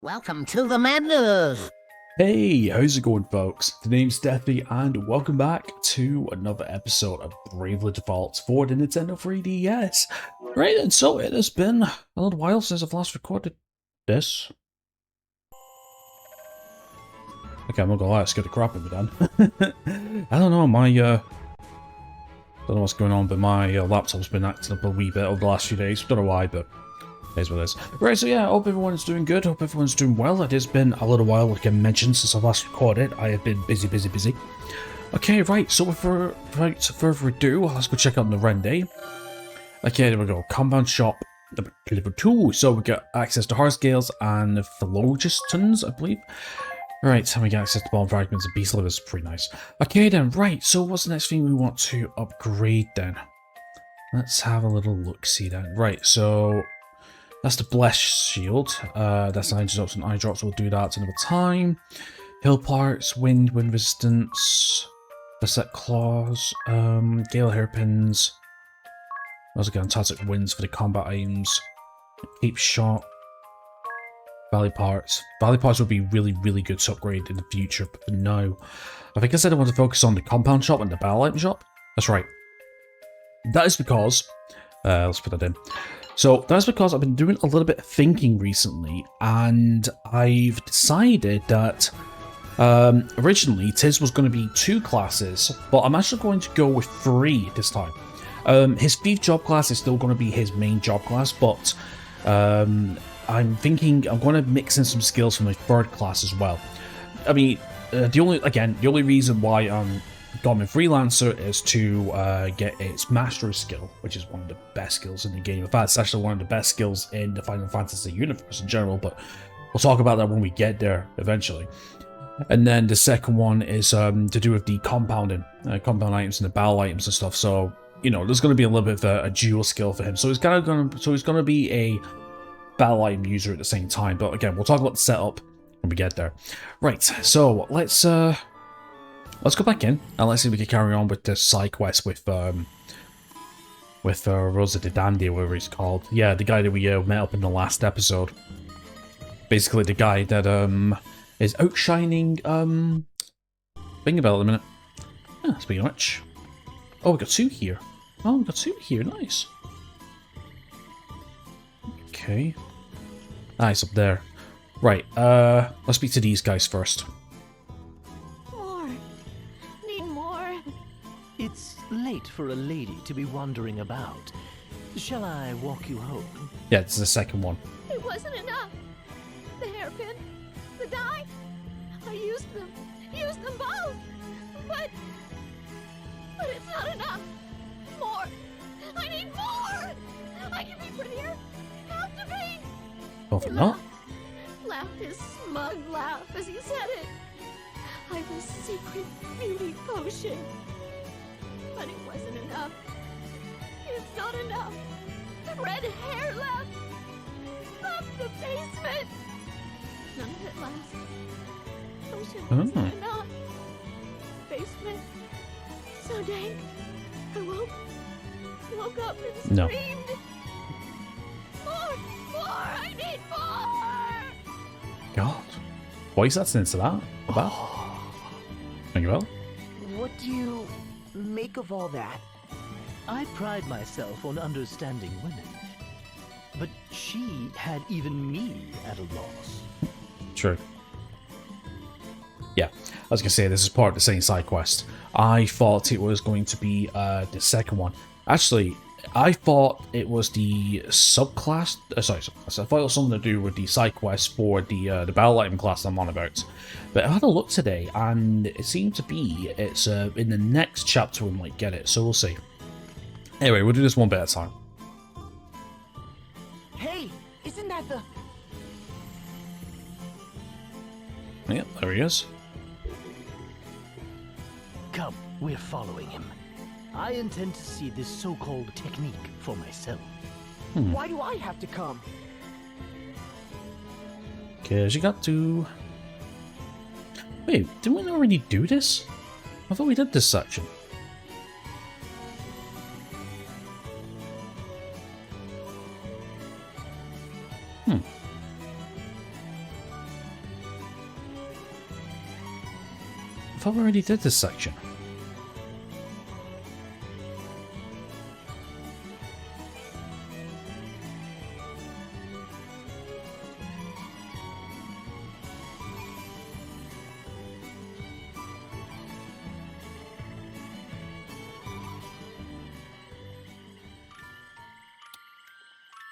Welcome to the madness! Hey, how's it going, folks? The name's Deathy, and welcome back to another episode of Bravely Default for the Nintendo 3DS. Right, and so it has been a little while since I've last recorded this. Okay, I'm not gonna lie, it's scared the crap out of me then. I don't know, don't know what's going on, but my laptop's been acting up a wee bit over the last few days. Don't know why, but here's what it is. Right, so yeah, I hope everyone's doing good, hope everyone's doing well. It has been a little while, like I mentioned, since I last recorded. I have been busy. Okay, right, so without further ado, let's go check out the Rende. Okay, there we go. Compound Shop, level 2. So we get access to Heart Scales and Phlogistones, I believe. Right, and we get access to Bomb Fragments and Beast Livers. Pretty nice. Okay then, right, so what's the next thing we want to upgrade then? Let's have a little look-see then. Right, so that's the Bless Shield. That's Eye Drops and Eye Drops. We'll do that another time. Hill Parts, Wind Resistance, Beset Claws, Gale Hairpins. Also get Fantastic Winds for the combat items. Keep Shot. Valley Parts. Valley Parts would be really good to upgrade in the future, but for now, I think I said I want to focus on the Compound Shop and the Battle Item Shop. That's right. That is because, let's put that in. So that's because I've been doing a little bit of thinking recently, and I've decided that originally Tiz was going to be 2 classes, but I'm actually going to go with 3 this time. His 5th job class is still going to be his main job class, but I'm thinking I'm going to mix in some skills from my 3rd class as well. I mean, the only reason why I'm Garmin Freelancer is to get its Mastery skill, which is one of the best skills in the game. In fact, it's actually one of the best skills in the Final Fantasy universe in general, but we'll talk about that when we get there eventually. And then the second one is to do with the compound items and the battle items and stuff. So, you know, there's going to be a little bit of a dual skill for him. So he's going to be a battle item user at the same time. But again, we'll talk about the setup when we get there. Right, so let's go back in and let's see if we can carry on with this side quest with Rosa de Dandy, whatever he's called. Yeah, the guy that we met up in the last episode. Basically, the guy that is outshining Finger Bell at the minute. Yeah, speaking of which, oh, we got 2 here. Oh, we got 2 here. Nice. Okay. Nice up there. Right. Let's speak to these guys first. It's late for a lady to be wandering about. Shall I walk you home? Yeah, it's the second one. It wasn't enough. The hairpin, the dye, I used them both. But it's not enough. More. I need more. I can be prettier. Activate. Oh, for not? Laughed his smug laugh as he said it. I've a secret beauty potion. But it wasn't enough. It's not enough. Red hair left. Left the basement. None of it lasts. Potion wasn't enough. Basement. So dank. I woke up and No. screamed. More! I need more! God. Voice that's into that? About? Thank you, well. What do you make of all that? I pride myself on understanding women. But she had even me at a loss. True. Yeah, I was gonna say this is part of the same side quest. I thought it was going to be the second one. Actually, I thought it was the subclass. Subclass. I thought it was something to do with the side quest for the battle item class I'm on about. But I had a look today, and it seemed to be it's in the next chapter we might get it. So we'll see. Anyway, we'll do this one bit at a time. Hey, isn't that the... Yep, there he is. Come, we're following him. I intend to see this so-called technique for myself. Why do I have to come? Cause you got to... Wait, didn't we already do this? I thought we did this section. I thought we already did this section.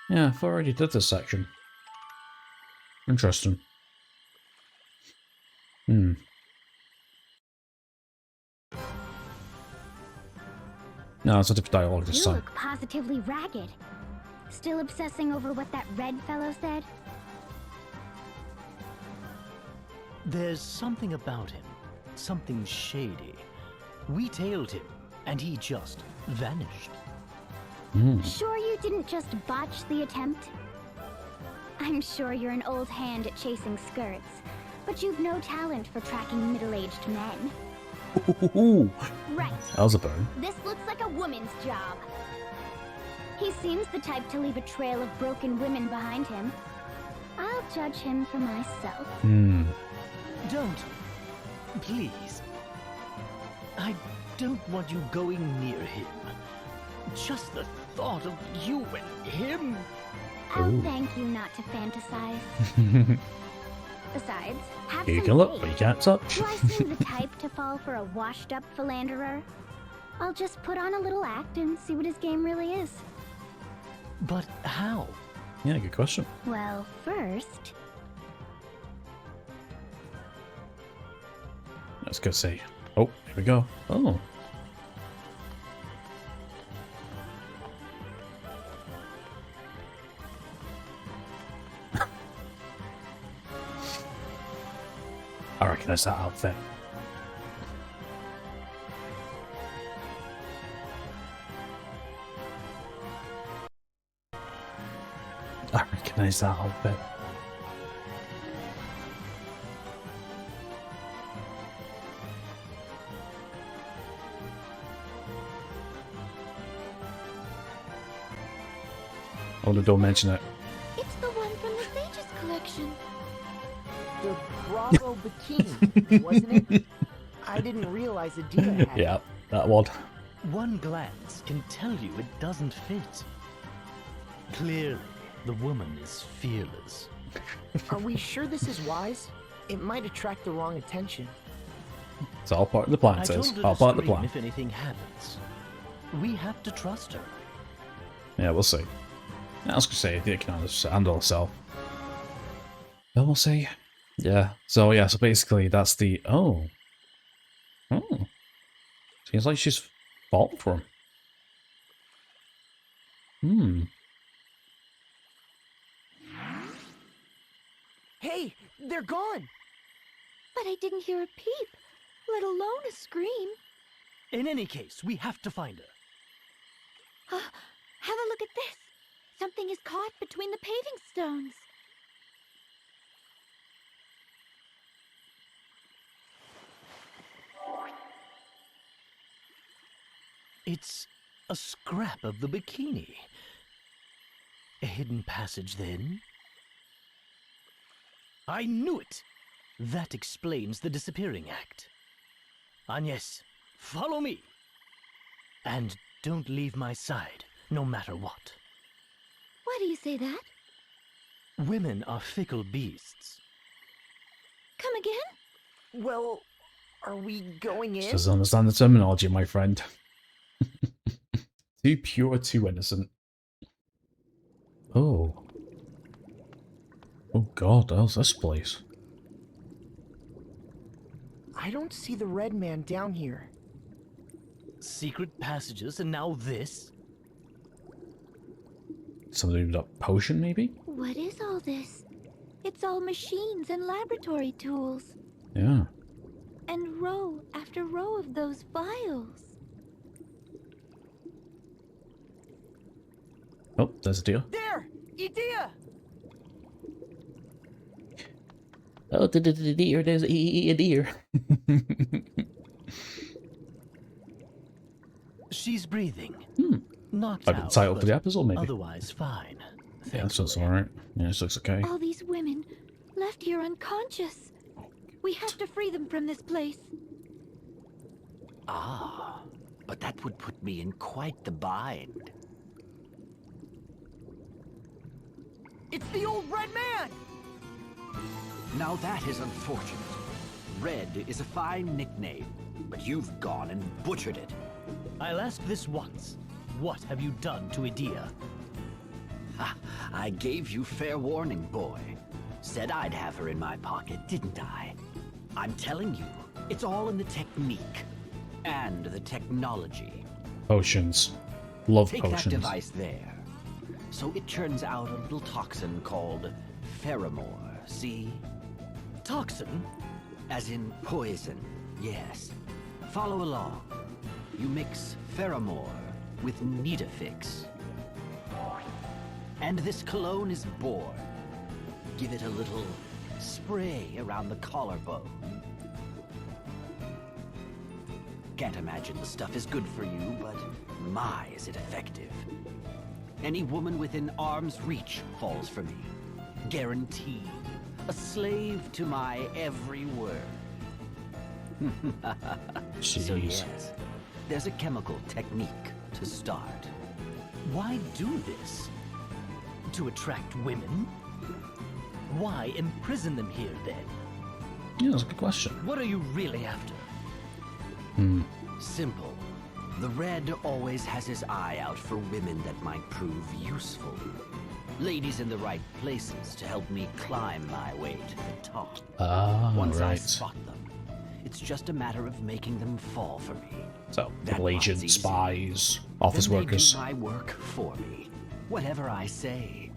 Yeah, I thought I already did this section. Interesting. No, it's a different dialogue this You time. look positively ragged. Still obsessing over what that red fellow said? There's something about him. Something shady. We tailed him, and he just vanished. Sure you didn't just botch the attempt? I'm sure you're an old hand at chasing skirts, but you've no talent for tracking middle-aged men. Ooh, Right. that was a burn. This looks like a woman's job. He seems the type to leave a trail of broken women behind him. I'll judge him for myself. Don't. Please. I don't want you going near him. Just the thought of you and him. I'll thank you not to fantasize. Besides, have You some can look, faith. but you can't touch. Do I seem the type to fall for a washed-up philanderer? I'll just put on a little act and see what his game really is. But how? Yeah, good question. Well, first... Let's go see. Oh, here we go. Oh. I recognize that outfit. I recognize that outfit. Oh, don't mention it. It's the one from the Sage's collection. The Bravo bikini, wasn't it? I didn't realize Adia had it. Yeah, that one. One glance can tell you it doesn't fit. Clearly, the woman is fearless. Are we sure this is wise? It might attract the wrong attention. It's all part of the plan, I says. told her All to part of the scream plan. if anything happens. We have to trust her. Yeah, we'll see. Yeah, I was gonna say, it can handle herself. Yeah, we'll see. Yeah. So, yeah, so basically, that's the... Oh. Oh. Seems like she's fallen for him. Hey, they're gone! But I didn't hear a peep, let alone a scream. In any case, we have to find her. Have a look at this. Something is caught between the paving stones. It's a scrap of the bikini. A hidden passage, then? I knew it! That explains the disappearing act. Agnes, follow me! And don't leave my side, no matter what. Why do you say that? Women are fickle beasts. Come again? Well, are we going in? Doesn't understand the terminology, my friend. Too pure, too innocent. Oh. Oh god, how's this place? I don't see the red man down here. Secret passages, and now this? Something with a potion, maybe? What is all this? It's all machines and laboratory tools. Yeah. And row after row of those vials. Oh, there's a deer. There! Adia! Oh, deer, there's a deer. She's breathing. Not Might be the out, title for but the episode, maybe. Otherwise fine. Yeah, this looks thankfully. alright. Yeah, this looks okay. All these women left here unconscious. We have to free them from this place. Ah, but that would put me in quite the bind. It's the old Red Man! Now that is unfortunate. Red is a fine nickname, but you've gone and butchered it. I'll ask this once. What have you done to Edea? Ha! I gave you fair warning, boy. Said I'd have her in my pocket, didn't I? I'm telling you, it's all in the technique. And the technology. Potions. Love Take potions. that device there. So it churns out a little toxin called Pheromore, see? Toxin? As in poison, yes. Follow along. You mix Pheromore with Nidafix. And this cologne is born. Give it a little spray around the collarbone. Can't imagine the stuff is good for you, but my, is it effective. Any woman within arm's reach falls for me. Guaranteed. A slave to my every word. So Jeez. yes, there's a chemical technique to start. Why do this? To attract women? Why imprison them here then? Yeah, that's a good question. What are you really after? Simple. The Red always has his eye out for women that might prove useful. Ladies in the right places to help me climb my way to the top. Ah, Once I right. spot them, it's just a matter of making them fall for me. So, That little agents, part's easy. spies, office Then workers. They do my work for me. Whatever I say.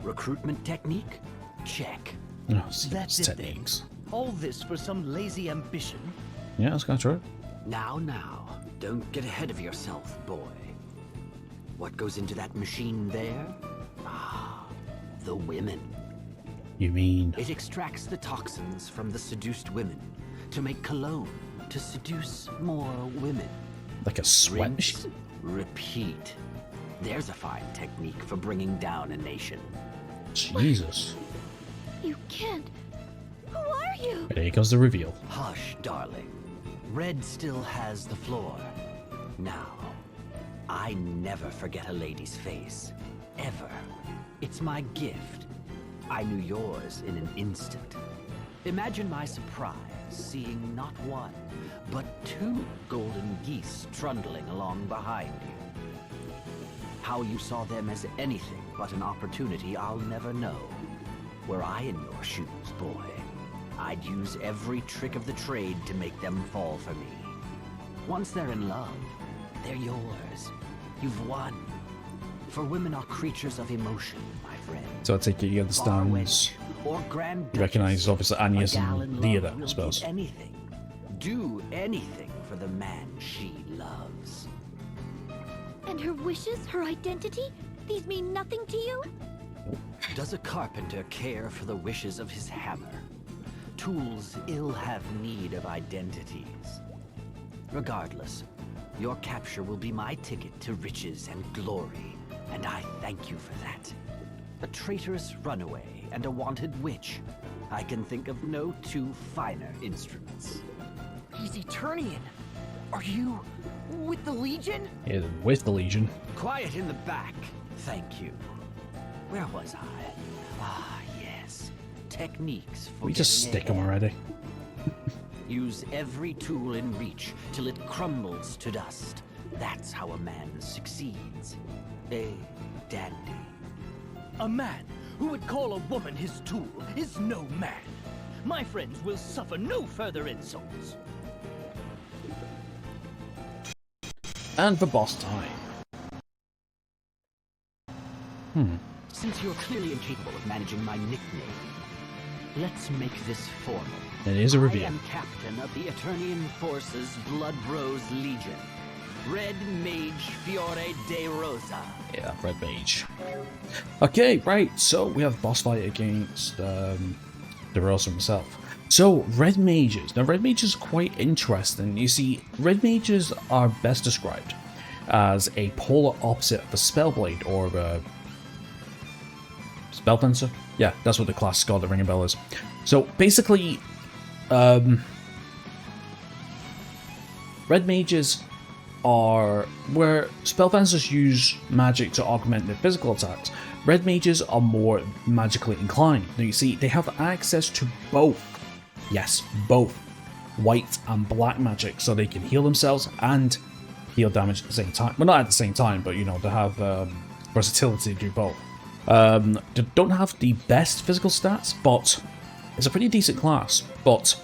Recruitment technique? Check. Oh, see, That's it's it then. techniques. All this for some lazy ambition? Yeah, that's kind of true. Now, don't get ahead of yourself, boy. What goes into that machine there? Ah, the women. You mean... It extracts the toxins from the seduced women to make cologne to seduce more women. like a sweat Rinse, machine? repeat. There's a fine technique for bringing down a nation. Jesus. You can't. Who are you? There goes the reveal. Hush, darling. Red still has the floor. Now, I never forget a lady's face. Ever. It's my gift. I knew yours in an instant. Imagine my surprise seeing not one, but two golden geese trundling along behind you. How you saw them as anything but an opportunity, I'll never know. Were I in your shoes, boy, I'd use every trick of the trade to make them fall for me. Once they're in love, they're yours. You've won. For women are creatures of emotion, my friend. So I take it he Far understands. wench or grand He recognises obviously Agnes a gal and in Theodore, love I will suppose. give anything, do anything for the man she loves. And her wishes, her identity? These mean nothing to you? Does a carpenter care for the wishes of his hammer? Tools ill have need of identities. Regardless, your capture will be my ticket to riches and glory, and I thank you for that. A traitorous runaway and a wanted witch. I can think of no two finer instruments. He's Eternian. Are you with the Legion? Yeah, with the Legion. Quiet in the back. Thank you. Where was I? Ah, yes. Techniques for We just getting stick him ahead. already. Use every tool in reach till it crumbles to dust. That's how a man succeeds. A dandy. A man who would call a woman his tool is no man. My friends will suffer no further insults. And for boss time. Since you're clearly incapable of managing my nickname, let's make this formal. It is a reveal. I am captain of the Eternian Forces Blood Rose Legion. Red Mage Fiore de Rosa. Yeah, Red Mage. Okay, right, so we have boss fight against DeRosa himself. So, Red Mages. Now, Red Mages are quite interesting. You see, Red Mages are best described as a polar opposite of the Spellblade, or the Spellfencer? Yeah, that's what the class is called, the Ringing Bell is. So, basically, Red Red mages are where spellfencers use magic to augment their physical attacks. Red mages are more magically inclined. Now you see, they have access to both. Yes, both white and black magic, so they can heal themselves and heal damage at the same time. Well, not at the same time, but you know, they have versatility to do both. They don't have the best physical stats, but it's a pretty decent class. But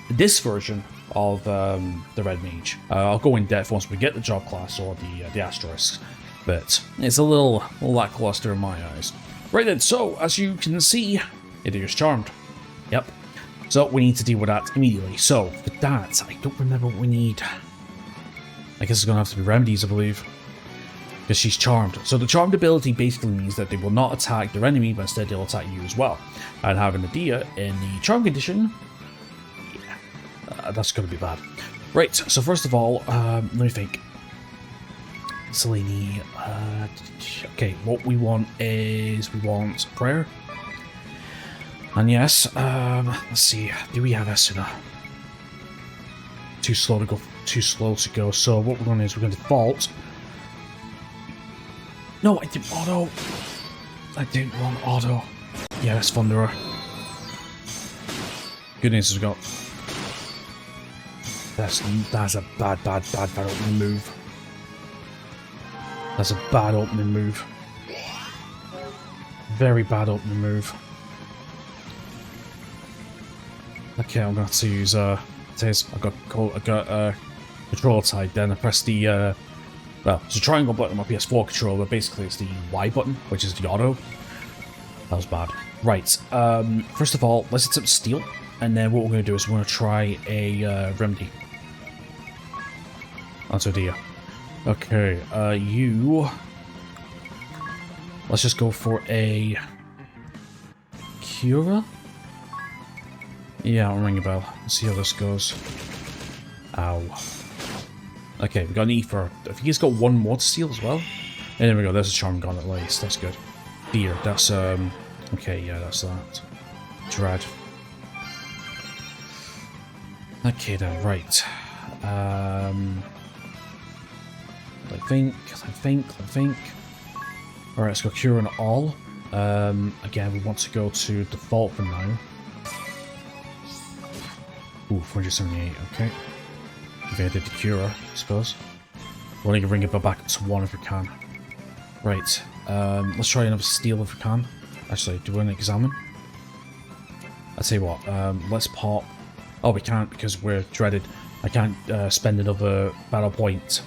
this version of the Red Mage, I'll go in depth once we get the job class or the asterisks, but it's a little lackluster in my eyes. Right then, so as you can see, it is charmed. Yep. So we need to deal with that immediately. So for that, I don't remember what we need. I guess it's gonna have to be remedies, I believe, because she's charmed. So the charmed ability basically means that they will not attack their enemy, but instead they'll attack you as well. And having Adia in the charm condition, yeah, that's gonna be bad. Right. So first of all, let me think. Selene. Okay, what we want is we want prayer. And yes, let's see. Do we have Esuna? Too slow to go. So what we're going to do is we're going to default. No, I didn't auto. I didn't want auto. Yeah, that's Thunderer. Good news is we got. That's a bad opening move. That's a bad opening move. Very bad opening move. Okay, I'm gonna have to use I got control tied. Then I press the well, it's a triangle button on my PS4 controller. Basically, it's the Y button, which is the auto. That was bad. Right. First of all, let's attempt steal, and then what we're gonna do is we're gonna try a remedy. That's Adia. Okay. You. Let's just go for a Cura. Yeah, I'll ring a bell. Let's see how this goes. Ow. Okay, we got an Ether. I think he's got one more to steal as well. And there we go, there's a charm gone at least. That's good. Deer, that's okay, yeah, that's that. Dread. Okay then, right. I think. Alright, let's go Cure on all. Again, we want to go to default for now. Ooh, 478, okay. Maybe I did the Cura, I suppose. We'll need to bring it back to 1 if we can. Right, let's try another steal if we can. Actually, do we want to examine? I'll tell you what, let's pop... Oh, we can't because we're dreaded. I can't spend another battle point.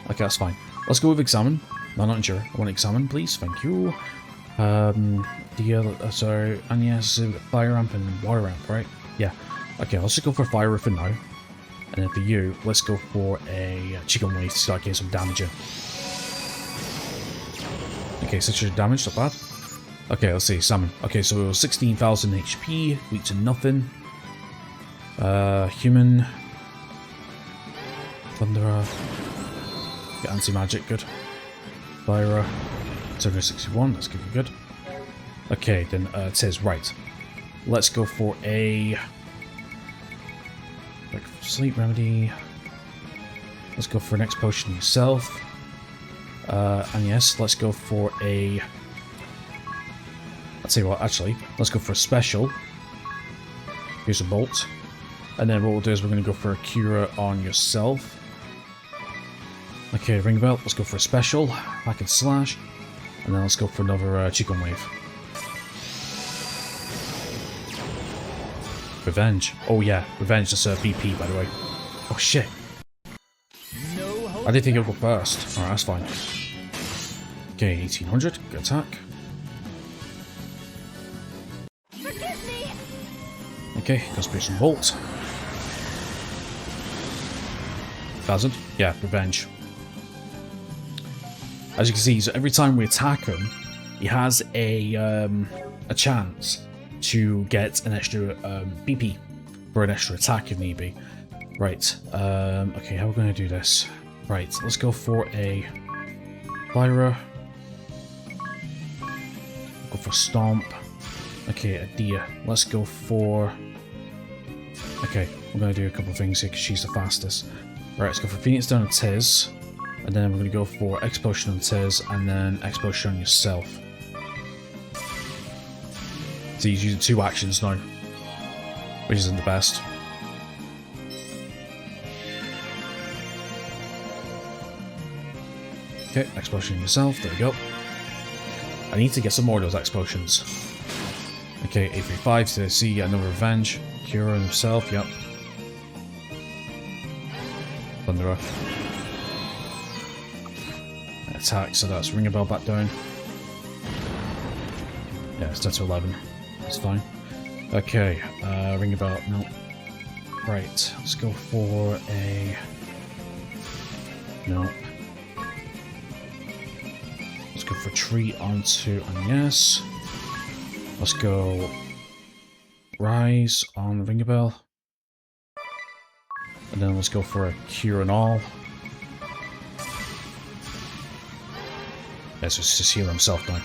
Okay, that's fine. Let's go with examine. No, not endure. I want to examine, please. Thank you. Sorry, and yes, fire ramp and water ramp, right? Yeah. Okay, let's just go for fire for now. And then for you, let's go for a chicken wave to start getting some damage in. Okay, 600 damage, not bad. Okay, let's see, salmon. Okay, so 16,000 HP, weak to nothing. Human. Thunderer. Get anti-magic, good. Fire. 761, that's good, good. Okay, then it says, right. Let's go for a... sleep remedy. Let's go for an X potion yourself. And yes, let's go for a... I'll tell you what, actually, let's go for a special. Here's a bolt. And then what we'll do is we're going to go for a Cura on yourself. Okay, ring bell. Let's go for a special. Hack and slash. And then let's go for another chicken wave. Revenge. Oh yeah, revenge. That's BP, by the way. Oh shit. I didn't think it would go first. Alright, that's fine. Okay, 1800. Good attack. Forgive me! Okay, Conspiration Bolt. 1000. Yeah, revenge. As you can see, so every time we attack him, he has a chance to get an extra BP for an extra attack if need be. Right, okay, how are we going to do this? Right, let's go for a Lyra. Go for Stomp. Okay, Adia. Let's go for Okay, we're going to do a couple of things here because she's the fastest. Right, let's go for Phoenix Down and Tiz. And then we're going to go for Explosion on Tiz and then Explosion on yourself. So he's using 2 actions now, which isn't the best. Okay, Explosion on yourself, there we go. I need to get some more of those explosions. Okay, 835 to see another revenge. Cure on himself, yep. Thunderer. Attack, so that's Ring a Bell back down. Yeah, it's down to 11. That's fine. Okay, Ring a Bell, no. Right, let's go for a... No. Let's go for Treat onto Agnes. Let's go Rise on Ring a Bell. And then let's go for a Cure and All. Let's just heal himself now.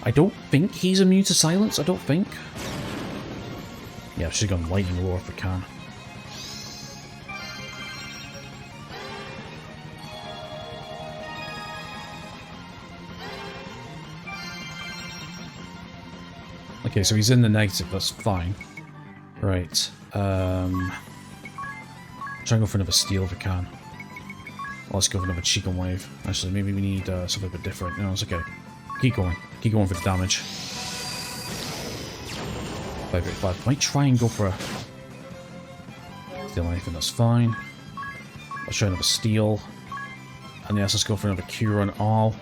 I don't think he's immune to silence, I don't think. Yeah, she's gone Lightning Roar if we can. Okay, so he's in the negative, that's fine. Right, try and go for another Steel if we can. Let's go for another Chicken Wave. Actually, maybe we need something a bit different. No, it's okay. Keep going. Keep going for the damage. 585. Might try and go for a... Steal anything, that's fine. Let's try another Steel. And yes, let's go for another Cure on All.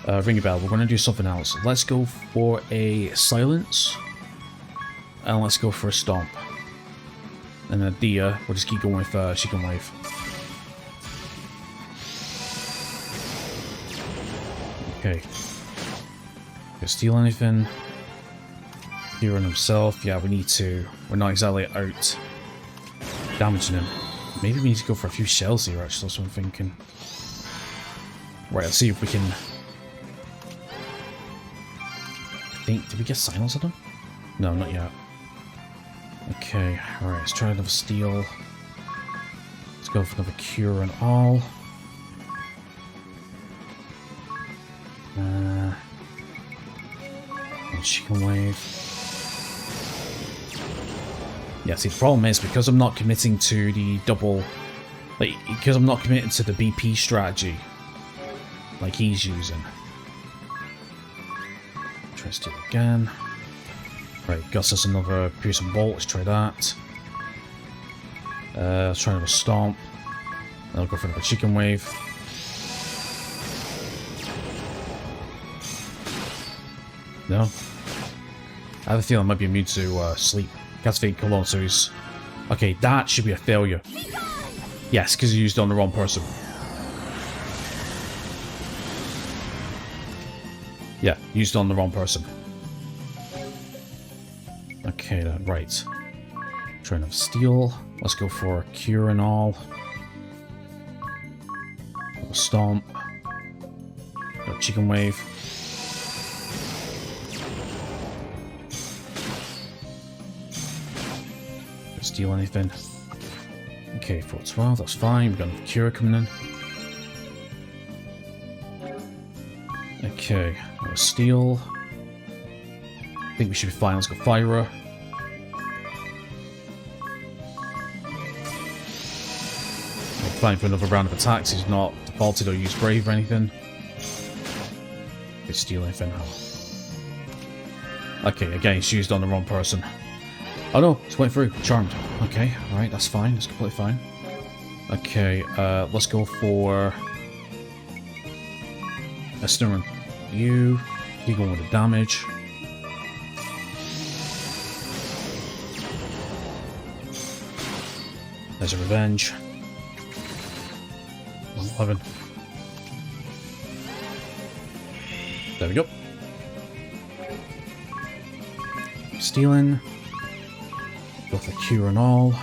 Ring a Bell, we're going to do something else. Let's go for a Silence. And let's go for a Stomp. And then Dia, we'll just keep going with Chicken Wave. Okay. Can steal anything? Cure on himself. Yeah, we need to. We're not exactly out damaging him. Maybe we need to go for a few shells here, actually, that's what I'm thinking. Right, let's see if we can... Did we get silence on him? No, not yet. Okay, alright, let's try another Steel. Let's go for another Cure and All. And Chicken Wave. Yeah, see, the problem is, because I'm not committing to the double... Like, because I'm not committing to the BP strategy, like he's using. Try to steal again. Right, Gus has another Piercing Bolt, let's try that. Let's try another Stomp. Then I'll go for another Chicken Wave. No? I have a feeling I might be immune to sleep. Cascade Cologne, so he's... Okay, that should be a failure. Yes, because he used it on the wrong person. Yeah, used it on the wrong person. Okay, then, right. Try another Steel. Let's go for Cure and All. A Stomp. A Chicken Wave. Steal anything. Okay, 412, that's fine. We've got another Cure coming in. Okay, another Steel. I think we should be fine. Let's go Fire. Fine for another round of attacks. He's not defaulted or used Brave or anything. Could steal anything. Okay, again, he's used on the wrong person. Oh no, it's went through. Charmed. Okay, alright, that's fine. That's completely fine. Okay, let's go for... Esturan. You keep going with the damage. There's a Revenge. 11. There we go. Stealing. Go for Cure and All.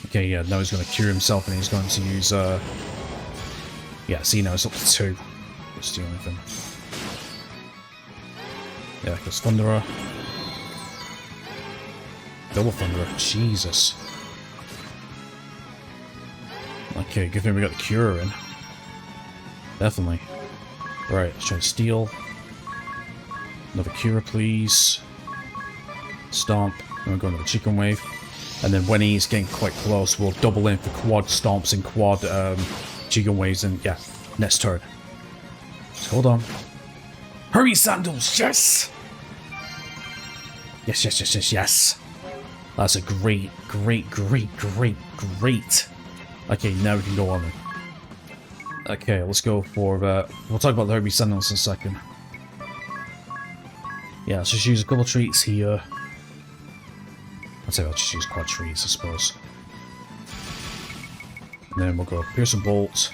Okay, yeah, now he's going to cure himself and he's going to use, yeah, see, now it's up to 2. Don't steal anything. Yeah, because Thunderer. Double Thunder. Jesus. Okay, good thing we got the cure in. Definitely. Right, let's try to steal. Another cure, please. Stomp. And we're going to the chicken wave. And then when he's getting quite close, we'll double in for quad stomps and quad chicken waves. And yeah, next turn. Just hold on. Hurry, Sandals! Yes! Yes, yes, yes, yes, yes. That's a great. Okay, now we can go on then. Okay, let's go for, we'll talk about the Herbie Sandals in a second. Yeah, let's just use a couple treats here. I'd say I'll just use quad treats, I suppose. And then we'll go Piercing Bolt.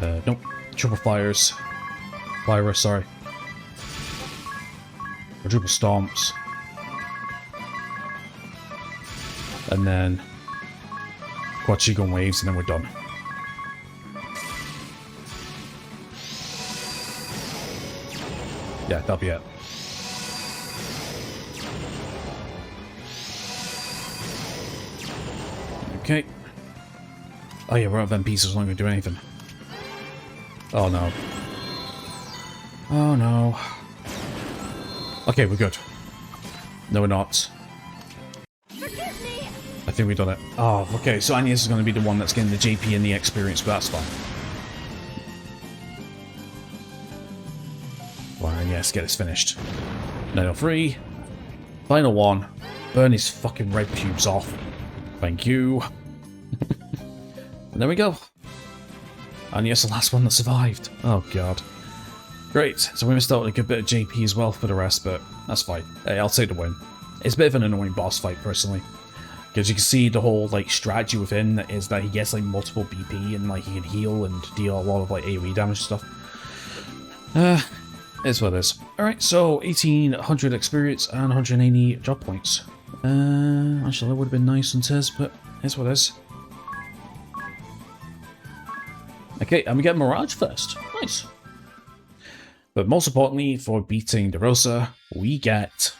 Nope. Triple Fires. Fire, sorry. Quadruple Stomps. And then quad Chigon Waves, and then we're done. Yeah, that'll be it. Okay. Oh yeah, we're out of MPs, so it's not going to do anything. Oh no. Oh no. Okay, we're good. No, we're not. I think we've done it. Oh, okay, so Agnes is going to be the one that's getting the JP and the experience, but that's fine. Fine, yes, get this finished. 903. Final one. Burn his fucking red pubes off. Thank you. And there we go. And yes, the last one that survived. Oh god. Great. So we missed out on a good bit of JP as well for the rest, but that's fine. Hey, I'll take the win. It's a bit of an annoying boss fight, personally. Because you can see the whole, like, strategy within is that he gets, like, multiple BP and, like, he can heal and deal a lot of, like, AoE damage and stuff. It's what it is. Alright, so 1800 experience and 180 job points. Actually, that would have been nice and tis, but it's what it is. Okay, and we get Mirage first. Nice. But most importantly, for beating DeRosa, we get...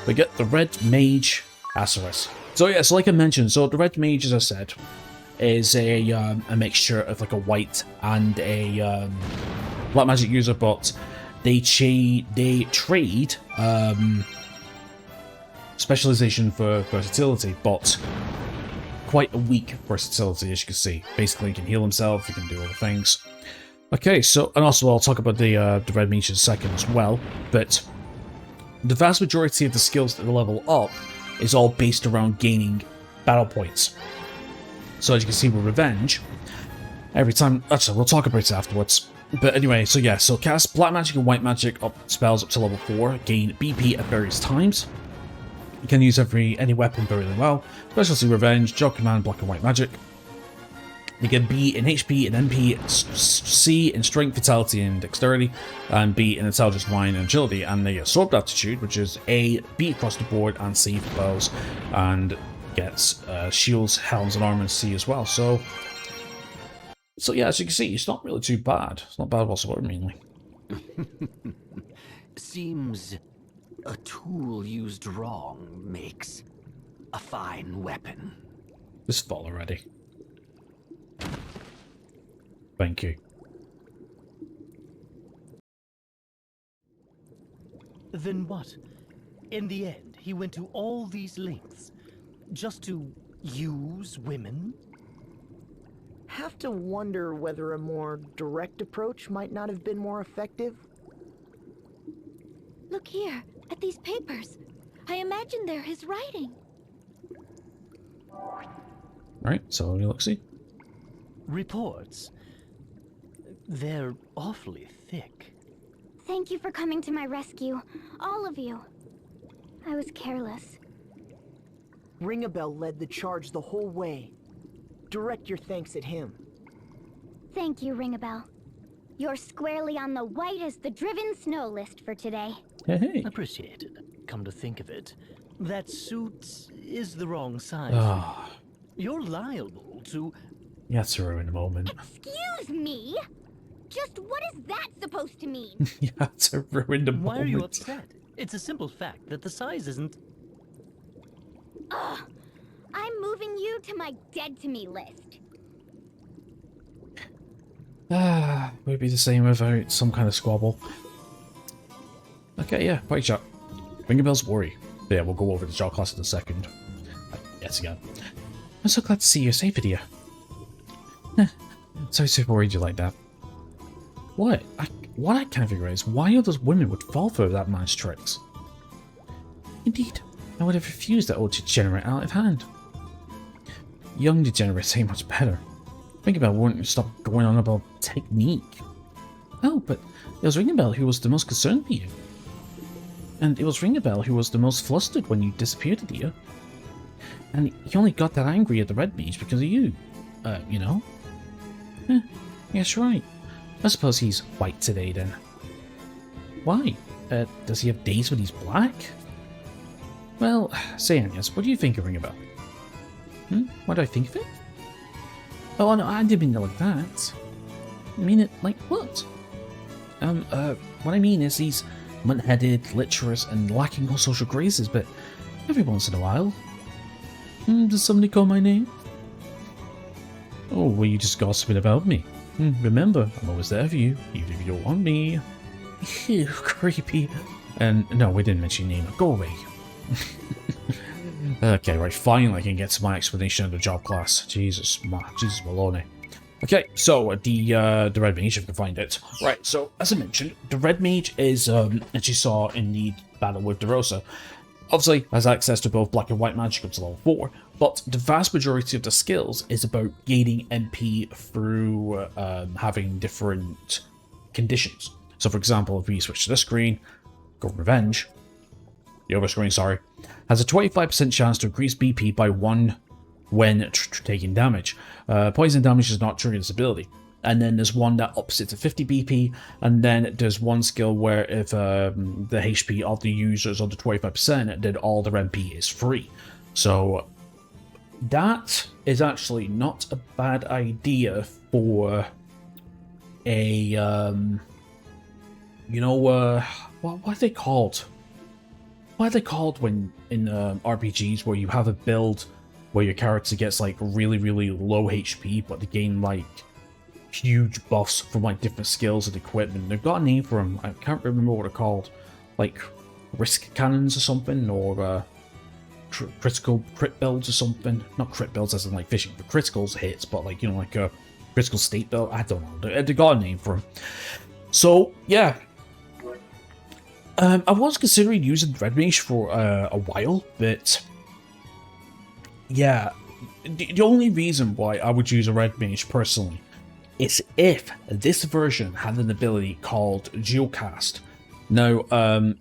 We get the Red Mage Acerus. So yeah, so like I mentioned, so the Red Mage, as I said, is a mixture of like a white and a black magic user, but they trade specialization for versatility, but quite a weak versatility, as you can see. Basically, he can heal himself, he can do other things. Okay, so, and also I'll talk about the Red Mage in a second as well, but the vast majority of the skills that level up is all based around gaining battle points. So as you can see with Revenge, every time... Actually, we'll talk about it afterwards. But anyway, so yeah, so cast Black Magic and White Magic spells up to level 4, gain BP at various times. You can use any weapon very well. Specialty Revenge, Job Command, Black and White Magic. You get B in HP and MP, C in Strength, Vitality, and Dexterity, and B in Intelligence, Mind, and Agility, and the Sword Aptitude, which is A, B across the board, and C for bows, and gets shields, helms, and armor, and C as well. So yeah, as you can see, it's not really too bad. It's not bad whatsoever, mainly. Seems a tool used wrong makes a fine weapon. Just fall already. Thank you. Then what? In the end, he went to all these lengths just to use women? Have to wonder whether a more direct approach might not have been more effective. Look here, at these papers. I imagine they're his writing. Alright, so let's see. Reports. They're awfully thick. Thank you for coming to my rescue, all of you. I was careless. Ringabel led the charge the whole way. Direct your thanks at him. Thank you, Ringabel. You're squarely on the white as the driven snow list for today. Hey. Appreciated. Come to think of it, that suit is the wrong size. Ah, You're liable to... you had to ruin the moment. Excuse me? Just what is that supposed to mean? You had to ruin the moment. Why are you upset? It's a simple fact that the size isn't... Ugh! I'm moving you to my dead to me list. Would it be the same without some kind of squabble? Okay, yeah, party chat. Ring a bell's worry. Yeah, we'll go over the job class in a second. Yes, again. I'm so glad to see you safe, dear. So super worried you like that. What I can't figure out is why others women would fall for that man's tricks. Indeed, I would have refused that old degenerate out of hand. Young degenerates ain't much better. Think about wouldn't stop going on about technique. Oh, but it was Ringabel who was the most concerned for you. And it was Ringabel who was the most flustered when you disappeared, dear. And he only got that angry at the Red Mage because of you. You know? Yes, right. I suppose he's white today, then. Why? Does he have days when he's black? Well, say, Agnes, what do you think of Ringabel? What do I think of it? Oh, no, I didn't mean it like that. I mean it like what? What I mean is he's munt-headed, lecherous, and lacking all social graces, but every once in a while... does somebody call my name? Oh, were you just gossiping about me? Remember, I'm always there for you, even if you don't want me. Ew, creepy. And no, we didn't mention your name. Go away. Okay, right, finally I can get to my explanation of the job class. Jesus Maloney. Okay, so the Red Mage, if I can find it. Right, so as I mentioned, the Red Mage is, as you saw in the battle with DeRosa, obviously has access to both black and white magic up to level 4, but the vast majority of the skills is about gaining MP through having different conditions. So for example, if we switch to this screen, Golden Revenge, the other screen, sorry, has a 25% chance to increase BP by 1 when taking damage. Poison damage does not trigger this ability. And then there's one that ups it to 50 BP, and then there's one skill where if the HP of the user is under 25%, then all their MP is free. So that is actually not a bad idea for a, you know, what are they called? What are they called when in RPGs where you have a build where your character gets like really, really low HP, but they gain like huge buffs from like different skills and equipment? They've got a name for them. I can't remember what they're called. Like risk cannons or something, or critical crit builds or something. Not crit builds as in like fishing for criticals hits, but like, you know, like a critical state build. I don't know. They got a name for them. So yeah. I was considering using Red Mage for a while, but yeah, the only reason why I would use a Red Mage personally is if this version had an ability called Geocast. Now,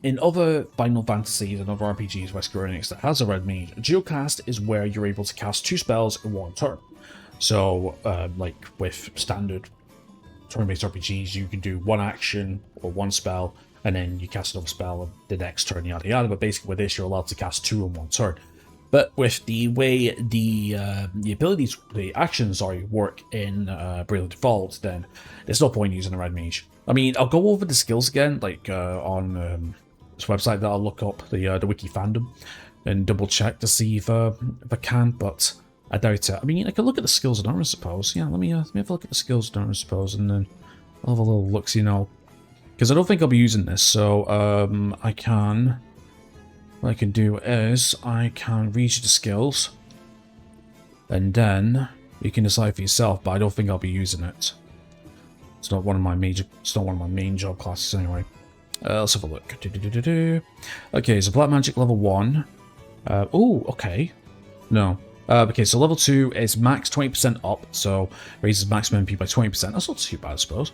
in other Final Fantasies and other RPGs by Square Enix that has a Red Mage, Geocast is where you're able to cast 2 spells in 1 turn. So, like with standard turn-based RPGs, you can do 1 action or 1 spell, and then you cast another spell the next turn, yada yada. But basically with this, you're allowed to cast 2 in 1 turn. But with the way the abilities, the actions work in Bravely Default, then there's no point using a Red Mage. I mean, I'll go over the skills again, like on this website that I'll look up, the Wiki Fandom, and double check to see if I can, but I doubt it. I mean, I can look at the skills and armor, I suppose. Yeah, let me have a look at the skills and armor, I suppose, and then I'll have a little look, you know. Because I don't think I'll be using this, so I can... What I can do is, I can read you the skills, and then you can decide for yourself, but I don't think I'll be using it. It's not one of my main job classes anyway. Let's have a look. Okay, so Black Magic level 1. Oh, okay. No. Okay, so level 2 is max 20% up, so raises maximum MP by 20%. That's not too bad, I suppose.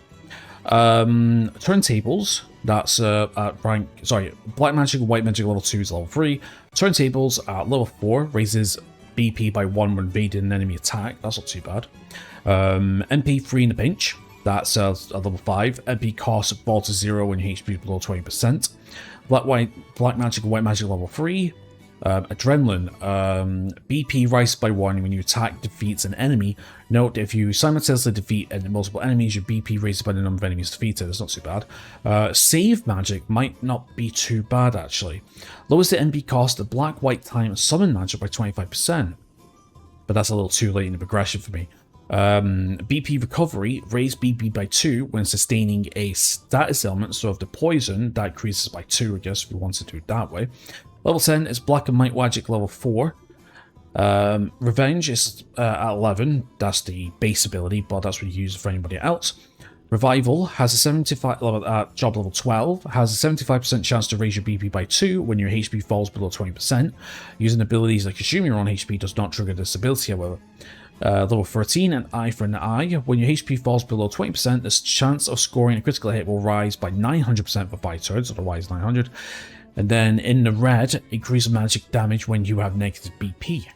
Turntables, that's at rank, sorry, Black Magic and White Magic level 2 is level 3. Turntables at level 4 raises BP by 1 when evading an enemy attack. That's not too bad. MP 3 in a pinch, that's at level 5. MP cost fall to 0 when HP below 20%. Black Magic and White Magic level 3. Adrenaline. BP rises by 1 when you attack, defeats an enemy. Note, if you simultaneously defeat multiple enemies, your BP raises by the number of enemies defeated. It's not too bad. Save magic might not be too bad, actually. Lowers the NB cost of black, white, time, and summon magic by 25%. But that's a little too late in the progression for me. BP recovery, raise BP by 2 when sustaining a status element, so if the poison, that increases by 2, I guess, if we want to do it that way. Level 10 is Black and White Magic level 4. Revenge is at 11, that's the base ability, but that's what you use for anybody else. Revival has a 75 level job level 12, has a 75% chance to raise your BP by 2 when your HP falls below 20%. Using abilities like assuming your own HP does not trigger this ability, however. Level 13, an eye for an eye. When your HP falls below 20%, the chance of scoring a critical hit will rise by 900% for 5 turns, otherwise 900. And then in the red, increase magic damage when you have negative BP.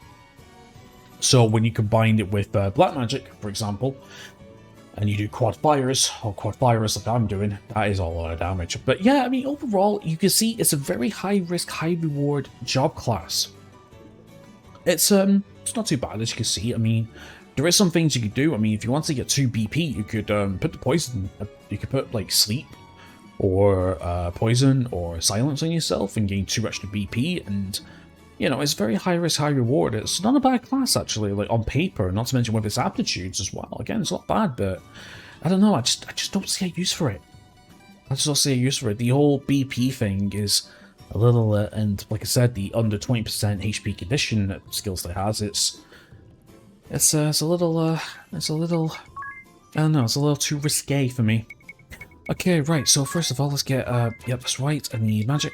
So when you combine it with black magic, for example, and you do quad fires, or quad fires like I'm doing, that is a lot of damage. But yeah, I mean, overall, you can see it's a very high risk, high reward job class. It's not too bad, as you can see. I mean, there is some things you could do. I mean, if you want to get 2 BP, you could put the poison, you could put like sleep, or poison, or silence on yourself and gain 2 extra BP, and you know, it's very high risk, high reward. It's not a bad class, actually, like on paper, not to mention with its aptitudes as well. Again, it's not bad, but I don't know, I just don't see a use for it. I just don't see a use for it. The whole BP thing is a little, and like I said, the under 20% HP condition skills that it has, it's a little, I don't know, it's a little too risque for me. Okay, right, so first of all, let's get, yep, that's right, I need magic.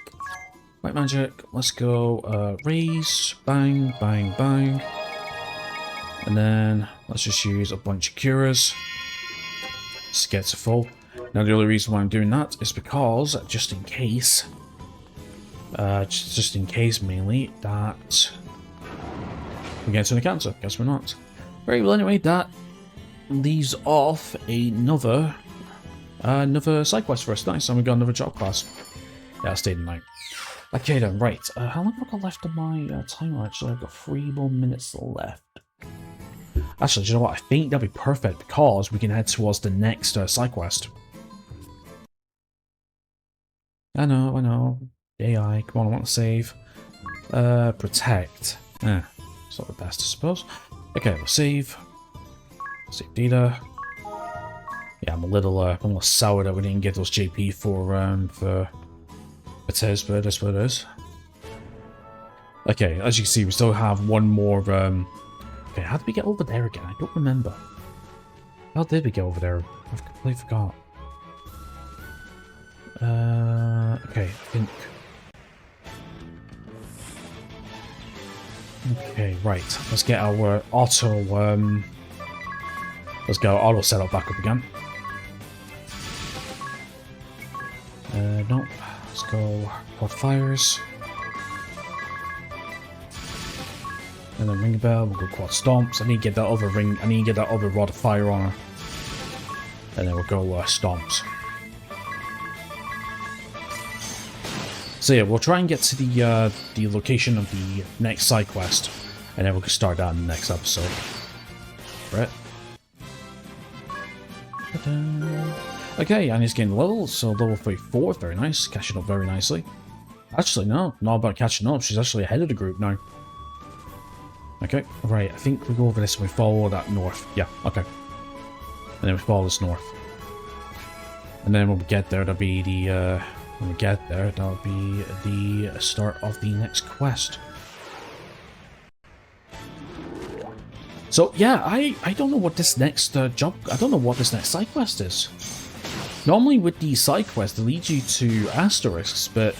White magic, let's go, raise, bang, bang, bang. And then, let's just use a bunch of curas. Let's get to full. Now, the only reason why I'm doing that is because, just in case, mainly, that we get to the cancer. Guess we're not. Very well, anyway, that leaves off another side quest for us. Nice, and we got another job class. Yeah, I stayed the night. Okay then, right. How long have I got left on my timer? Actually, I've got 3 more minutes left. Actually, do you know what? I think that'll be perfect because we can head towards the next side quest. I know. AI, come on, I want to save. Protect. It's not the best, I suppose. Okay, we'll save. Save data. Yeah, I'm a little sour that we didn't get those JP for it is, but it is what it is. Okay, as you can see, we still have one more, okay, how did we get over there again? I don't remember. How did we get over there? I've completely forgot. Okay, I think... Okay, right. Let's get our auto, let's get our auto setup back up again. Nope. Let's go quad fires. And then ring a bell, we'll go quad stomps. I need to get that other ring, I need to get that other rod of fire on her. And then we'll go stomps. So yeah, we'll try and get to the location of the next side quest, and then we can start that in the next episode. Right. Okay, and he's getting levels, so level 34, very nice, catching up very nicely. Actually, no, not about catching up, she's actually ahead of the group now. Okay, right, I think we go over this and we follow that north. Yeah, okay. And then we follow this north. And then when we get there, that'll be the, that'll be the start of the next quest. So, yeah, I don't know what this next I don't know what this next side quest is. Normally with the side quest, they lead you to asterisks, but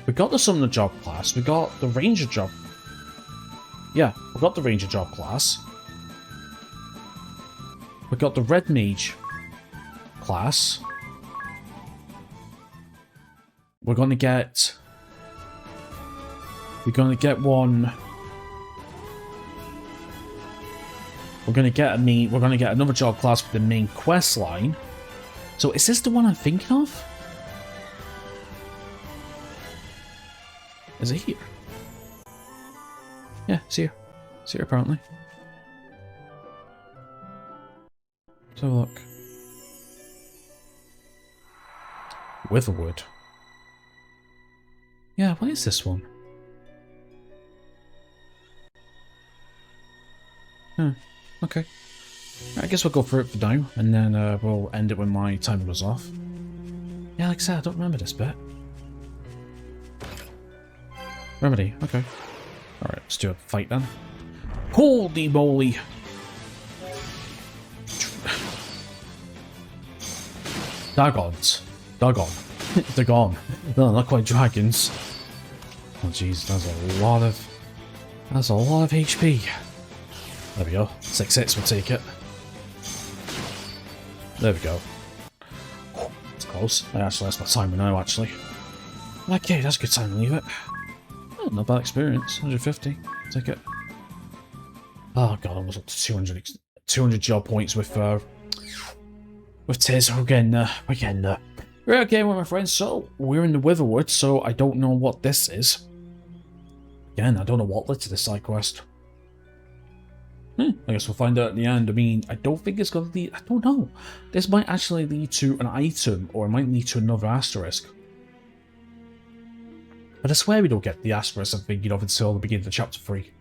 we got the Summoner job class, we got the Ranger job. Yeah, we got the Ranger job class. We got the Red Mage class. We're gonna get one. We're gonna get another job class with the main quest line. So is this the one I'm thinking of? Is it here? Yeah, it's here. It's here apparently. Let's have a look. Witherwood. Yeah, what is this one? Okay. I guess we'll go for it for now, and then we'll end it when my timer goes off. Yeah, like I said, I don't remember this bit. Remedy, okay. Alright, let's do a fight then. Holy moly! Dagons. Dagon. They're gone. No, not quite dragons. Oh jeez, that's a lot of... That's a lot of HP. There we go. 6 hits will take it. There we go. It's close. I actually lost my timer now, actually. Okay, that's a good time to leave it. Oh, not bad experience. 150. Take it. Oh god, I almost up to 200 job points with Tiz. We're getting there. We're getting there. Right, okay, well, my friends, so we're in the Witherwood, so I don't know what this is. Again, I don't know what led to this side quest. I guess we'll find out at the end. I mean, I don't think it's going to lead... I don't know. This might actually lead to an item, or it might lead to another asterisk. But I swear we don't get the asterisk, I'm thinking of, until the beginning of chapter 3.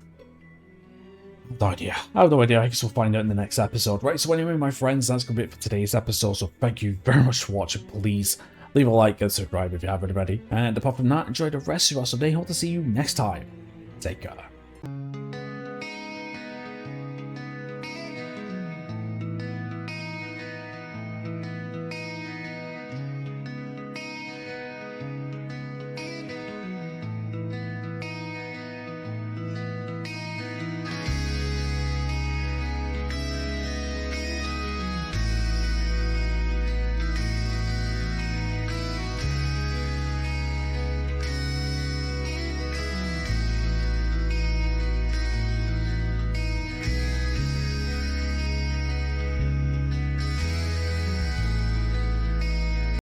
No idea. I have no idea. I guess we'll find out in the next episode. Right, so anyway, my friends, that's going to be it for today's episode. So thank you very much for watching. Please leave a like and subscribe if you haven't already. And apart from that, enjoy the rest of your awesome day. Hope to see you next time. Take care.